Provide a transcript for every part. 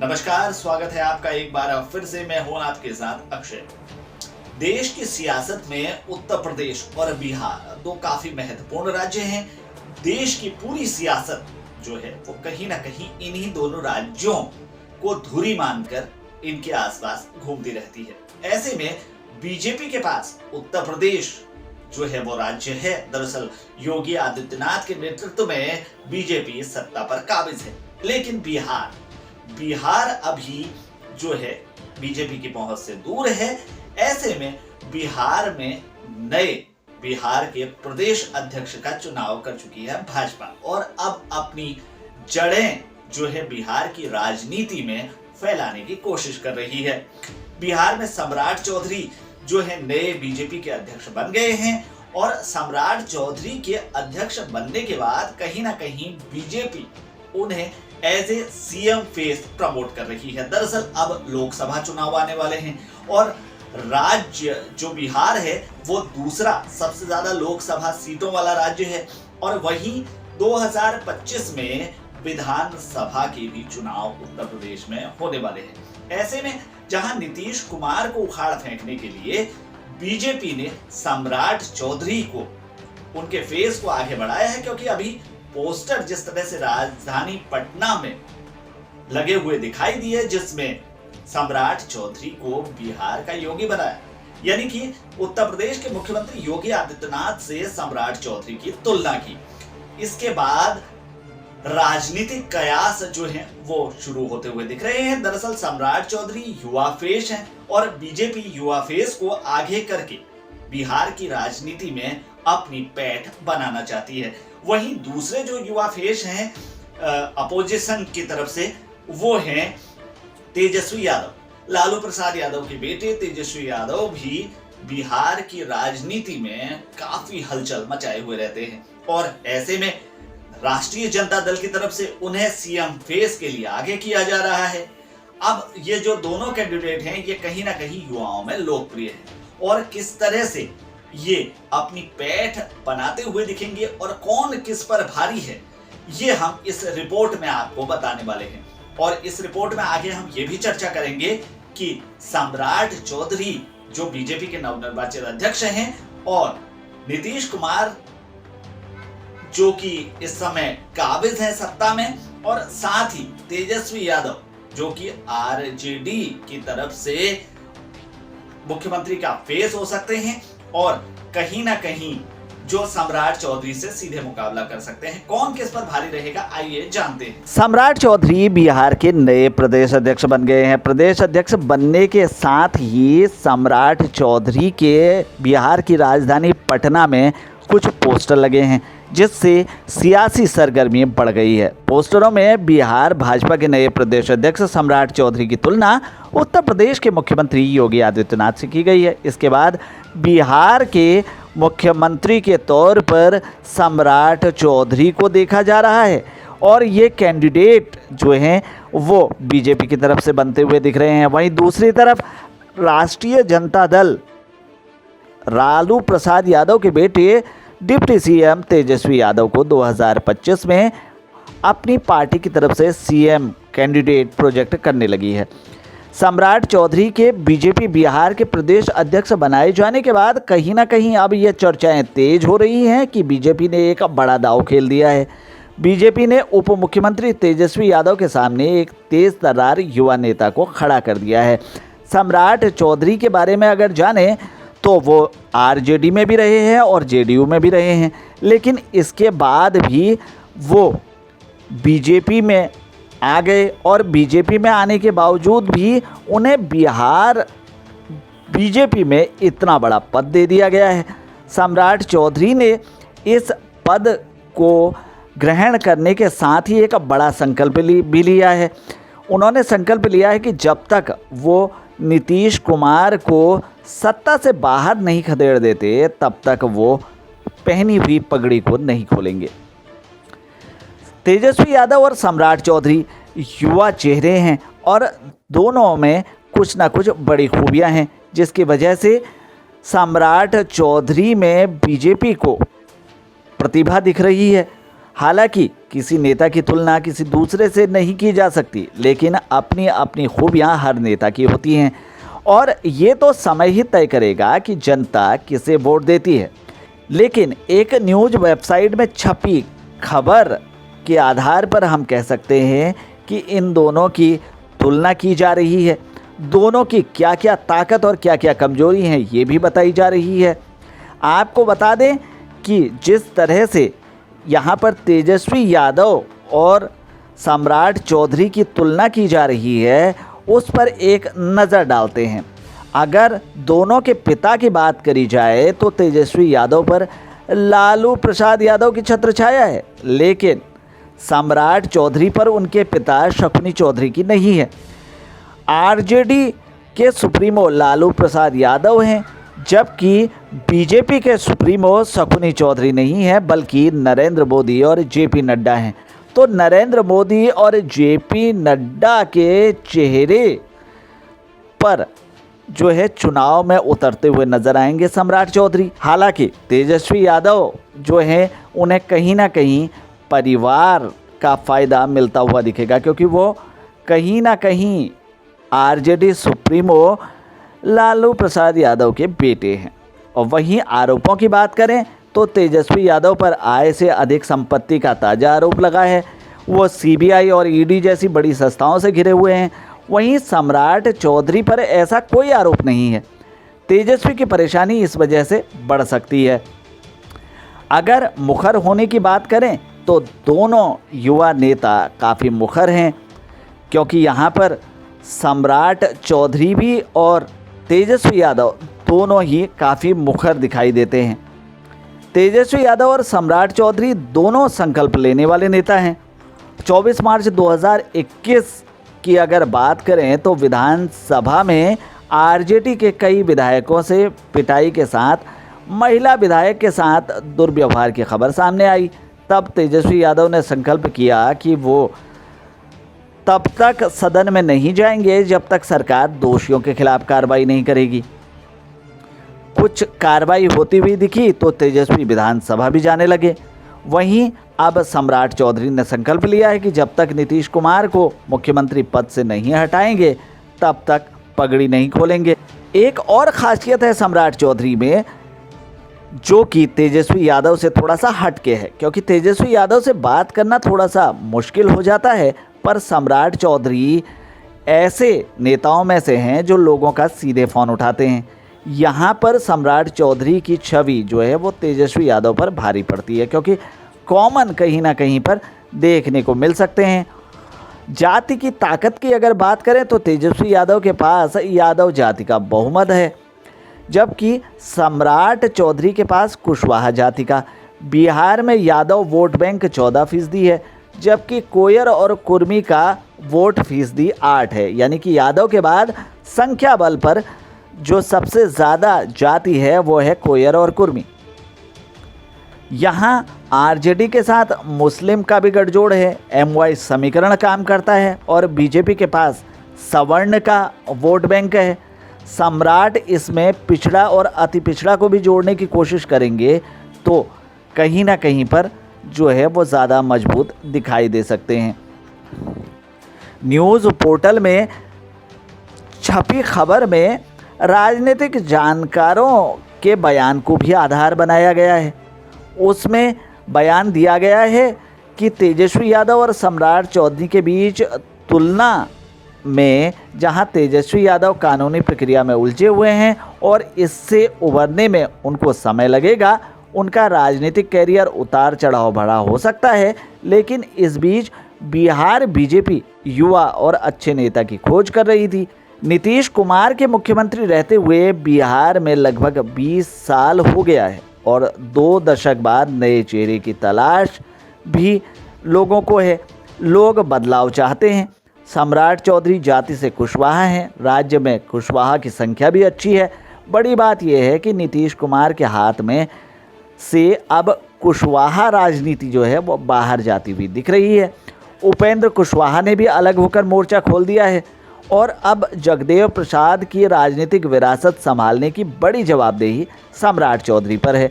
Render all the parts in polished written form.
नमस्कार, स्वागत है आपका एक बार फिर से। मैं हूं आपके साथ अक्षय। देश की सियासत में उत्तर प्रदेश और बिहार दो काफी महत्वपूर्ण राज्य हैं। देश की पूरी सियासत जो है वो कहीं ना कहीं इन्हीं दोनों राज्यों को धुरी मानकर इनके आसपास घूमती रहती है। ऐसे में बीजेपी के पास उत्तर प्रदेश जो है वो राज्य है। दरअसल योगी आदित्यनाथ के नेतृत्व में बीजेपी सत्ता पर काबिज है, लेकिन बिहार अभी जो है बीजेपी की पहुंच से दूर है। ऐसे में बिहार में नए बिहार के प्रदेश अध्यक्ष का चुनाव कर चुकी है भाजपा, और अब अपनी जड़ें जो है बिहार की राजनीति में फैलाने की कोशिश कर रही है। बिहार में सम्राट चौधरी जो है नए बीजेपी के अध्यक्ष बन गए हैं, और सम्राट चौधरी के अध्यक्ष बनने के बाद कहीं ना कहीं बीजेपी उन्हें as a CM face promote कर रही है। दरअसल अब लोकसभा चुनाव आने वाले हैं और राज्य जो बिहार है वो दूसरा सबसे ज्यादा लोकसभा सीटों वाला राज्य है, और वहीं 2025 में विधानसभा के भी चुनाव उत्तर प्रदेश में होने वाले हैं। ऐसे में जहां नीतीश कुमार को उखाड़ फेंकने के लिए बीजेपी ने सम्राट चौधरी को उनके फेस को आगे बढ़ाया है, क्योंकि अभी पोस्टर जिस तरह से राजधानी पटना में लगे हुए दिखाई दिए, जिसमें सम्राट चौधरी को बिहार का योगी बनाया, यानी कि उत्तर प्रदेश के मुख्यमंत्री योगी आदित्यनाथ से सम्राट चौधरी की तुलना की। इसके बाद राजनीतिक कयास जो है वो शुरू होते हुए दिख रहे हैं। दरअसल सम्राट चौधरी युवा फेस हैं और बीजेपी युवा फेस को आगे करके बिहार की राजनीति में अपनी पैठ बनाना चाहती है। वहीं दूसरे जो युवा फेस हैं अपोजिशन की तरफ से, वो हैं तेजस्वी यादव। लालू प्रसाद यादव के बेटे तेजस्वी यादव भी बिहार की राजनीति में काफी हलचल मचाए हुए रहते हैं, और ऐसे में राष्ट्रीय जनता दल की तरफ से उन्हें सीएम फेस के लिए आगे किया जा रहा है। अब ये जो दोनों कैंडिडेट हैं ये कहीं ना कहीं युवाओं में लोकप्रिय है, और किस तरह से ये अपनी पैठ बनाते हुए दिखेंगे और कौन किस पर भारी है, ये हम इस रिपोर्ट में आपको बताने वाले हैं। और इस रिपोर्ट में आगे हम ये भी चर्चा करेंगे कि सम्राट चौधरी जो बीजेपी के नवनिर्वाचित अध्यक्ष हैं, और नीतीश कुमार जो कि इस समय काबिज है सत्ता में, और साथ ही तेजस्वी यादव जो कि आरजेडी की तरफ से मुख्यमंत्री का फेस हो सकते हैं, और कहीं ना कहीं जो सम्राट चौधरी से सीधे मुकाबला कर सकते हैं। कौन किस पर भारी रहेगा, आइए जानते हैं। सम्राट चौधरी बिहार के नए प्रदेश अध्यक्ष बन गए हैं। प्रदेश अध्यक्ष बनने के साथ ही सम्राट चौधरी के बिहार की राजधानी पटना में कुछ पोस्टर लगे हैं, जिससे सियासी सरगर्मी बढ़ गई है। पोस्टरों में बिहार भाजपा के नए प्रदेश अध्यक्ष सम्राट चौधरी की तुलना उत्तर प्रदेश के मुख्यमंत्री योगी आदित्यनाथ से की गई है। इसके बाद बिहार के मुख्यमंत्री के तौर पर सम्राट चौधरी को देखा जा रहा है, और ये कैंडिडेट जो हैं वो बीजेपी की तरफ से बनते हुए दिख रहे हैं। वहीं दूसरी तरफ राष्ट्रीय जनता दल लालू प्रसाद यादव के बेटे डिप्टी सीएम तेजस्वी यादव को 2025 में अपनी पार्टी की तरफ से सीएम कैंडिडेट प्रोजेक्ट करने लगी है। सम्राट चौधरी के बीजेपी बिहार के प्रदेश अध्यक्ष बनाए जाने के बाद कहीं ना कहीं अब ये चर्चाएं तेज हो रही हैं कि बीजेपी ने एक बड़ा दांव खेल दिया है। बीजेपी ने उप मुख्यमंत्री तेजस्वी यादव के सामने एक तेज तर्रार युवा नेता को खड़ा कर दिया है। सम्राट चौधरी के बारे में अगर जानें तो वो आरजेडी में भी रहे हैं और जेडीयू में भी रहे हैं, लेकिन इसके बाद भी वो बीजेपी में आ गए, और बीजेपी में आने के बावजूद भी उन्हें बिहार बीजेपी में इतना बड़ा पद दे दिया गया है। सम्राट चौधरी ने इस पद को ग्रहण करने के साथ ही एक बड़ा संकल्प भी लिया है। उन्होंने संकल्प लिया है कि जब तक वो नीतीश कुमार को सत्ता से बाहर नहीं खदेड़ देते, तब तक वो पहनी हुई पगड़ी को नहीं खोलेंगे। तेजस्वी यादव और सम्राट चौधरी युवा चेहरे हैं, और दोनों में कुछ ना कुछ बड़ी खूबियां हैं, जिसकी वजह से सम्राट चौधरी में बीजेपी को प्रतिभा दिख रही है। हालांकि किसी नेता की तुलना किसी दूसरे से नहीं की जा सकती, लेकिन अपनी अपनी खूबियाँ हर नेता की होती हैं और ये तो समय ही तय करेगा कि जनता किसे वोट देती है। लेकिन एक न्यूज़ वेबसाइट में छपी खबर के आधार पर हम कह सकते हैं कि इन दोनों की तुलना की जा रही है। दोनों की क्या क्या ताकत और क्या क्या कमजोरी हैं ये भी बताई जा रही है। आपको बता दें कि जिस तरह से यहाँ पर तेजस्वी यादव और सम्राट चौधरी की तुलना की जा रही है उस पर एक नज़र डालते हैं। अगर दोनों के पिता की बात करी जाए तो तेजस्वी यादव पर लालू प्रसाद यादव की छत्र छाया है, लेकिन सम्राट चौधरी पर उनके पिता शकुनी चौधरी की नहीं है। आरजेडी के सुप्रीमो लालू प्रसाद यादव हैं, जबकि बीजेपी के सुप्रीमो शकुनी चौधरी नहीं है बल्कि नरेंद्र मोदी और जेपी नड्डा हैं। तो नरेंद्र मोदी और जेपी नड्डा के चेहरे पर जो है चुनाव में उतरते हुए नजर आएंगे सम्राट चौधरी। हालांकि तेजस्वी यादव जो है उन्हें कहीं ना कहीं परिवार का फ़ायदा मिलता हुआ दिखेगा, क्योंकि वो कहीं ना कहीं आरजेडी सुप्रीमो लालू प्रसाद यादव के बेटे हैं। और वहीं आरोपों की बात करें तो तेजस्वी यादव पर आय से अधिक संपत्ति का ताज़ा आरोप लगा है। वो सीबीआई और ईडी जैसी बड़ी संस्थाओं से घिरे हुए हैं। वहीं सम्राट चौधरी पर ऐसा कोई आरोप नहीं है। तेजस्वी की परेशानी इस वजह से बढ़ सकती है। अगर मुखर होने की बात करें तो दोनों युवा नेता काफ़ी मुखर हैं, क्योंकि यहाँ पर सम्राट चौधरी भी और तेजस्वी यादव दोनों ही काफ़ी मुखर दिखाई देते हैं। तेजस्वी यादव और सम्राट चौधरी दोनों संकल्प लेने वाले नेता हैं। 24 मार्च 2021 की अगर बात करें तो विधानसभा में आरजेडी के कई विधायकों से पिटाई के साथ महिला विधायक के साथ दुर्व्यवहार की खबर सामने आई। तब तेजस्वी यादव ने संकल्प किया कि वो तब तक सदन में नहीं जाएंगे जब तक सरकार दोषियों के खिलाफ कार्रवाई नहीं करेगी। कुछ कार्रवाई होती हुई दिखी तो तेजस्वी विधानसभा भी जाने लगे। वहीं अब सम्राट चौधरी ने संकल्प लिया है कि जब तक नीतीश कुमार को मुख्यमंत्री पद से नहीं हटाएंगे तब तक पगड़ी नहीं खोलेंगे। एक और खासियत है सम्राट चौधरी में, जो कि तेजस्वी यादव से थोड़ा सा हटके है, क्योंकि तेजस्वी यादव से बात करना थोड़ा सा मुश्किल हो जाता है, पर सम्राट चौधरी ऐसे नेताओं में से हैं जो लोगों का सीधे फ़ोन उठाते हैं। यहाँ पर सम्राट चौधरी की छवि जो है वो तेजस्वी यादव पर भारी पड़ती है, क्योंकि कॉमन कहीं ना कहीं पर देखने को मिल सकते हैं। जाति की ताकत की अगर बात करें तो तेजस्वी यादव के पास यादव जाति का बहुमत है, जबकि सम्राट चौधरी के पास कुशवाहा जाति का। बिहार में यादव वोट बैंक 14% है, जबकि कोयर और कुर्मी का वोट फीसदी 8 है। यानी कि यादव के बाद संख्या बल पर जो सबसे ज़्यादा जाति है वो है कोयर और कुर्मी। यहाँ आरजेडी के साथ मुस्लिम का भी गठजोड़ है। एमवाई समीकरण काम करता है और बीजेपी के पास सवर्ण का वोट बैंक है। सम्राट इसमें पिछड़ा और अति पिछड़ा को भी जोड़ने की कोशिश करेंगे तो कहीं ना कहीं पर जो है वो ज़्यादा मजबूत दिखाई दे सकते हैं। न्यूज़ पोर्टल में छपी खबर में राजनीतिक जानकारों के बयान को भी आधार बनाया गया है। उसमें बयान दिया गया है कि तेजस्वी यादव और सम्राट चौधरी के बीच तुलना में जहां तेजस्वी यादव कानूनी प्रक्रिया में उलझे हुए हैं और इससे उभरने में उनको समय लगेगा, उनका राजनीतिक कैरियर उतार चढ़ाव भरा हो सकता है, लेकिन इस बीच बिहार बीजेपी युवा और अच्छे नेता की खोज कर रही थी। नीतीश कुमार के मुख्यमंत्री रहते हुए बिहार में लगभग 20 साल हो गया है और 2 दशक बाद नए चेहरे की तलाश भी लोगों को है। लोग बदलाव चाहते हैं। सम्राट चौधरी जाति से कुशवाहा हैं, राज्य में कुशवाहा की संख्या भी अच्छी है। बड़ी बात यह है कि नीतीश कुमार के हाथ में से अब कुशवाहा राजनीति जो है वो बाहर जाती हुई दिख रही है। उपेंद्र कुशवाहा ने भी अलग होकर मोर्चा खोल दिया है और अब जगदेव प्रसाद की राजनीतिक विरासत संभालने की बड़ी जवाबदेही सम्राट चौधरी पर है।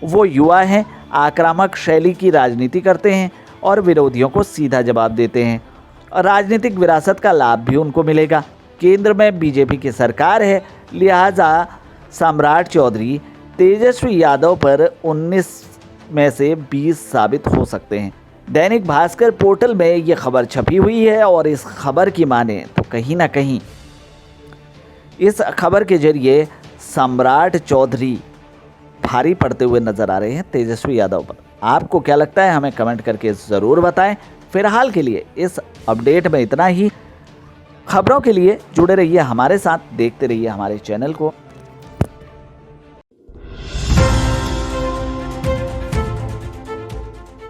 वो युवा हैं, आक्रामक शैली की राजनीति करते हैं। और विरोधियों को सीधा जवाब देते हैं और राजनीतिक विरासत का लाभ भी उनको मिलेगा। केंद्र में बीजेपी की सरकार है, लिहाजा सम्राट चौधरी तेजस्वी यादव पर 19 में से 20 साबित हो सकते हैं। दैनिक भास्कर पोर्टल में ये खबर छपी हुई है और इस खबर की माने तो कहीं ना कहीं इस खबर के जरिए सम्राट चौधरी भारी पड़ते हुए नजर आ रहे हैं तेजस्वी यादव पर। आपको क्या लगता है, हमें कमेंट करके ज़रूर बताएं। फिलहाल के लिए इस अपडेट में इतना ही। खबरों के लिए जुड़े रहिए हमारे साथ, देखते रहिए हमारे चैनल को।